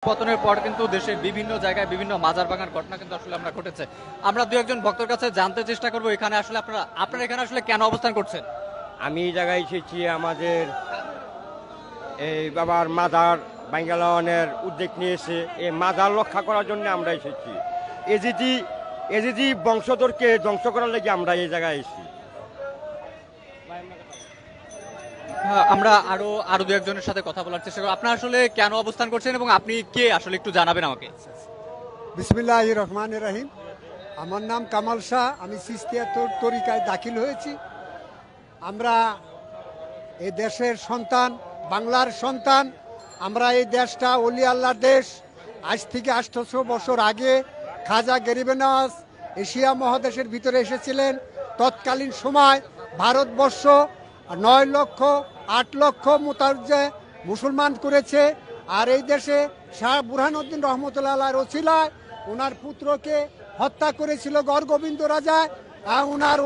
পতনের পর কিন্তু দেশের বিভিন্ন জায়গায় বিভিন্ন মাজার ভাঙার ঘটনা কিন্তু আসলে আমরা ঘটেছে। আমরা দু একজন ভক্তের কাছে জানতে চেষ্টা করব এখানে আসলে আপনারা এখানে আসলে কেন অবস্থান করছেন? আমি এই জায়গায় এসেছি আমাদের এই বাবার মাজার বাঙ্গালনের উদ্যোগ নিয়েছে এই মাজার রক্ষা করার জন্য আমরা এসেছি। এজিদি বংশধরকে ধ্বংস করার লাগে আমরা এই জায়গায় এসেছি। হ্যাঁ, আমরা আরো দু একজনের সাথে কথা বলার চেষ্টা করব। আপনারা আসলে কেন অবস্থান করছেন এবং আপনি কে আসলে একটু জানাবেন আমাকে। বিসমিল্লাহির রহমানির রহিম। আমার নাম কামাল শাহ, আমি সিস্তিয়া তরিকায় দাখিল হয়েছি। আমরা এই দেশের সন্তান, বাংলার সন্তান। আমরা এই দেশটা ওলি আল্লাহর দেশ। আজ থেকে 800 বছর আগে খাজা গরিবে নওয়াজ এশিয়া মহাদেশের ভিতরে এসেছিলেন। তৎকালীন সময় ভারতবর্ষ 9 লক্ষ 8 লক্ষ মোতাজ্জে মুসলমান করেছে। আর এই দেশে শাহ বুরহানুদ্দিন রহমতুল্লাহ আলাইহির ওসিলায় ওনার পুত্রকে হত্যা করেছিল গড়গোবিন্দ রাজা। ওনার